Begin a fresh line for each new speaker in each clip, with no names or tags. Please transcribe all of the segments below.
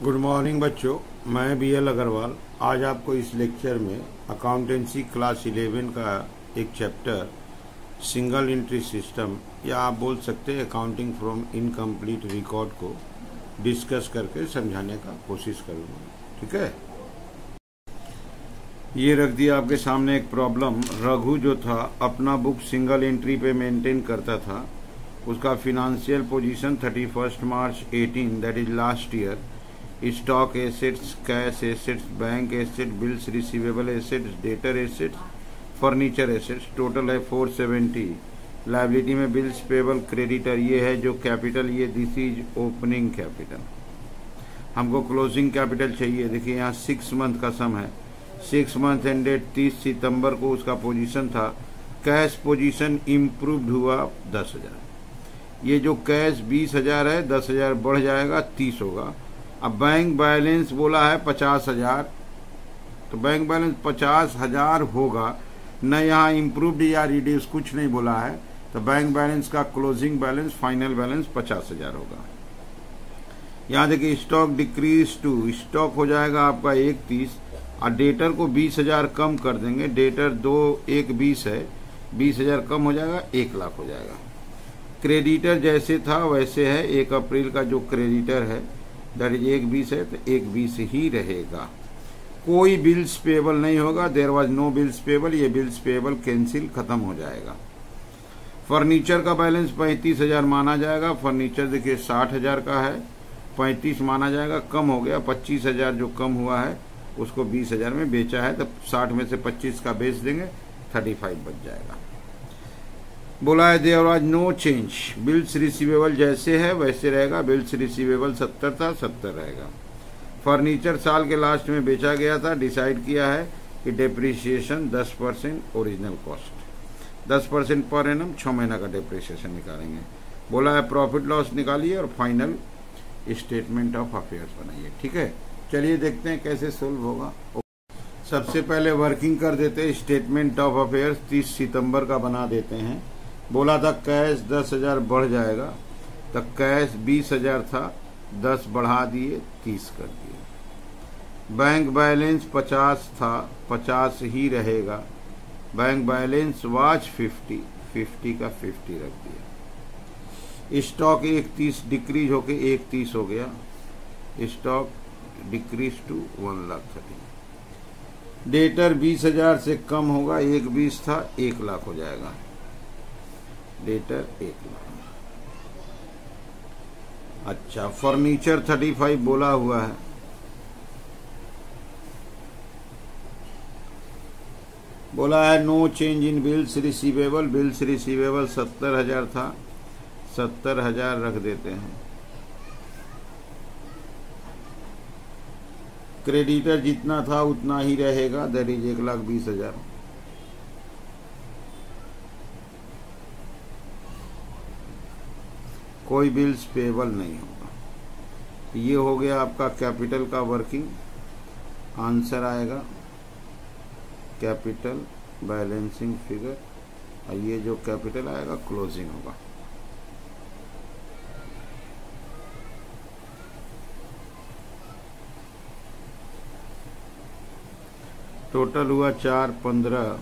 Good morning बच्चों, मैं BL Agarwal आज आपको इस लेक्चर में अकाउंटेंसी क्लास 11 का एक चैप्टर सिंगल एंट्री सिस्टम या आप बोल सकते हैं अकाउंटिंग फ्रॉम इनकम्प्लीट रिकॉर्ड को डिस्कस करके समझाने का कोशिश करूँगा। ठीक है, ये रख दिया आपके सामने एक प्रॉब्लम। रघु जो था अपना बुक सिंगल एंट्री पे मेंटेन करता था। उसका financial position 31 March 18 that is last year, stock assets, cash assets, bank asset, bills receivable assets, debtor assets, furniture assets, total है 470। लायबिलिटी में बिल्स पेबल, क्रेडिटर, ये है जो कैपिटल, ये दिस इज ओपनिंग कैपिटल। हमको क्लोजिंग कैपिटल चाहिए। देखिए यहाँ 6 मंथ का सम है। 6 मंथ एंडेड 30 सितंबर को उसका पोजीशन था। कैश पोजीशन इम्प्रूव्ड हुआ 10,000। ये जो कैश 20,000 है, 10,000 बढ़ जाएगा 30 होगा। अब बैंक बैलेंस बोला है 50,000, तो बैंक बैलेंस 50,000 होगा न। यहाँ इम्प्रूव्ड या रिड्यूस कुछ नहीं बोला है, तो बैंक बैलेंस का क्लोजिंग बैलेंस फाइनल बैलेंस 50,000 होगा। यहाँ देखिए स्टॉक डिक्रीज टू, स्टॉक हो जाएगा आपका 130 और डेटर को 20,000 कम कर देंगे। डेटर 1,20 है, 20,000 कम हो जाएगा 1 लाख हो जाएगा। क्रेडिटर जैसे था वैसे है। 1 अप्रैल का जो क्रेडिटर है दैट इज 1,20 है, तो 1,20 ही रहेगा। कोई बिल्स पेबल नहीं होगा। There was no bills payable, ये बिल्स पेबल कैंसिल, खत्म हो जाएगा। फर्नीचर का बैलेंस 35,000 माना जाएगा। फर्नीचर देखिए 60,000 का है, 35 माना जाएगा, कम हो गया। 25,000 जो कम हुआ है उसको 20,000 में बेचा है, तो 60 में से 25 का बेच देंगे, 35 बच जाएगा। बोला है there was no change, bills receivable जैसे है वैसे रहेगा। बिल्स रिसीवेबल 70 था, 70 रहेगा। फर्नीचर साल के लास्ट में बेचा गया था। डिसाइड किया है कि depreciation 10% original cost, 10% per annum, 6 महीना का डेप्रिसिएशन निकालेंगे। बोला है प्रॉफिट लॉस निकालिए और फाइनल स्टेटमेंट ऑफ अफेयर्स बनाइए। ठीक है, चलिए देखते हैं कैसे सोल्व होगा। सबसे पहले वर्किंग कर देते हैं। स्टेटमेंट ऑफ अफेयर्स 30 सितंबर का बना देते हैं। बोला था कैश 10,000 बढ़ जाएगा, तो कैश 20,000 था, 10 बढ़ा दिए, 30 कर दिए। बैंक बैलेंस 50 था, 50 ही रहेगा। बैंक बैलेंस वाज 50 का 50 रख दिया। स्टॉक 130 डिक्रीज होके 130 हो गया। Stock decrease to 1,30,000। डेटर 20,000 से कम होगा, 1,20 था, 1 लाख हो जाएगा। डेटर 1 लाख। अच्छा, फर्नीचर 35 बोला हुआ है। बोला है no change in bills receivable. Bills receivable 70,000 था, 70,000 रख देते हैं। क्रेडिटर जितना था उतना ही रहेगा, दैट इज 1,20,000। कोई बिल्स पेबल नहीं होगा। ये हो गया आपका कैपिटल का वर्किंग। आंसर आएगा कैपिटल बैलेंसिंग फिगर, और ये जो कैपिटल आएगा क्लोजिंग होगा। टोटल हुआ 415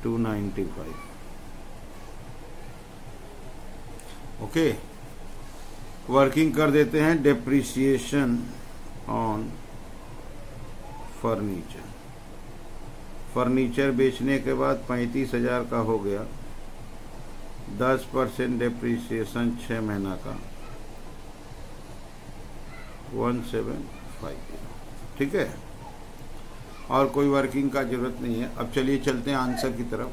295। ओके, वर्किंग कर देते हैं। Depreciation on furniture. फर्नीचर बेचने के बाद 35,000 का हो गया। 10% डेप्रिसिएशन 6 महीना का 1750। ठीक है, और कोई वर्किंग का जरूरत नहीं है। अब चलिए चलते हैं आंसर की तरफ।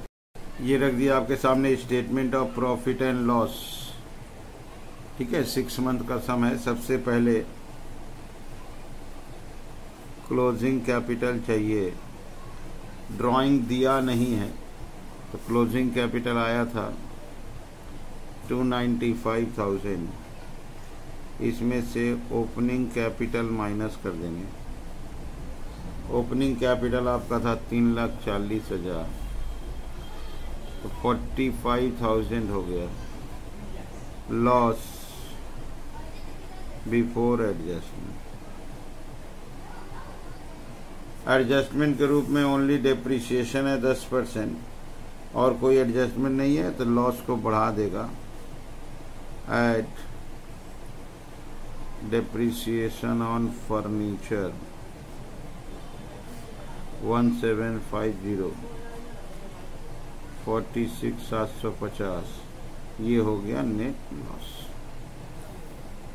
ये रख दिया आपके सामने statement of profit and loss. ठीक है, 6 मंथ का सम है। सबसे पहले क्लोजिंग कैपिटल चाहिए। ड्राइंग दिया नहीं है, तो क्लोजिंग कैपिटल आया था 295,000। इसमें से ओपनिंग कैपिटल माइनस कर देंगे। ओपनिंग कैपिटल आपका था 3,40,000, तो 45,000 हो गया। Loss before adjustment. एडजस्टमेंट के रूप में ओनली डेप्रिसिएशन है 10% और कोई एडजस्टमेंट नहीं है तो लॉस को बढ़ा देगा। एट डेप्रिसिएशन ऑन फर्नीचर 1750 46,750, ये हो गया नेट लॉस।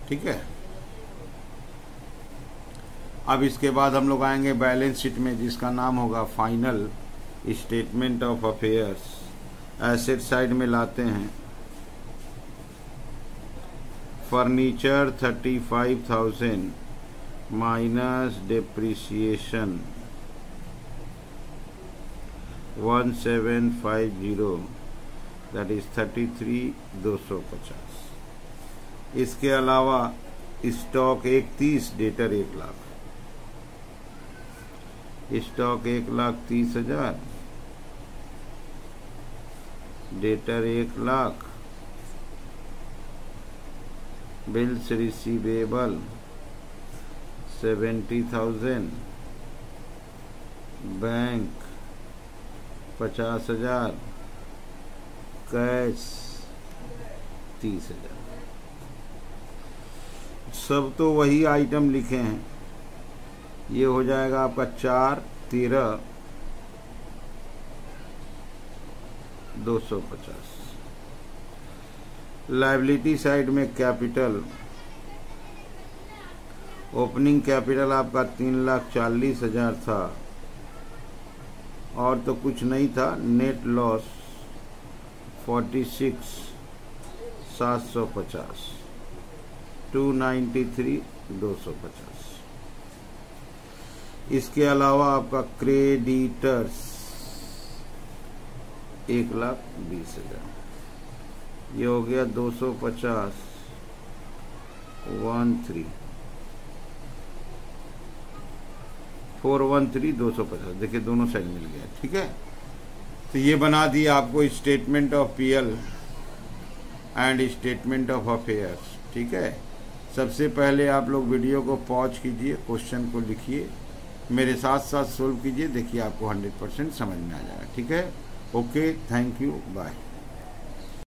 ठीक है, अब इसके बाद हम लोग आएंगे बैलेंस शीट में, जिसका नाम होगा final statement of affairs. Asset side में लाते हैं furniture 35,000 minus depreciation 1750, that is 33,250। इसके अलावा stock 1,30,000, debtor 1,00,000, stock 1,30,000, debtor 1,00,000, bills receivable 70,000, bank 50,000, cash 30,000। सब तो वही आइटम लिखे हैं। ये हो जाएगा आपका 4,13,250। लायबिलिटी साइड में कैपिटल, ओपनिंग कैपिटल आपका 3,40,000 था और तो कुछ नहीं था। Net loss 46,750, 293,250। इसके अलावा आपका क्रेडिटर्स 1,20,000, ये हो गया 250, 413,250। देखिए दोनों साइड मिल गया। ठीक है, तो ये बना दिया आपको statement of PL and statement of affairs. ठीक है, सबसे पहले आप लोग वीडियो को पॉज कीजिए, क्वेश्चन को लिखिए, मेरे साथ साथ सोल्व कीजिए, देखिए आपको 100% समझ में आ जाएगा। ठीक है, ओके, थैंक यू, बाय।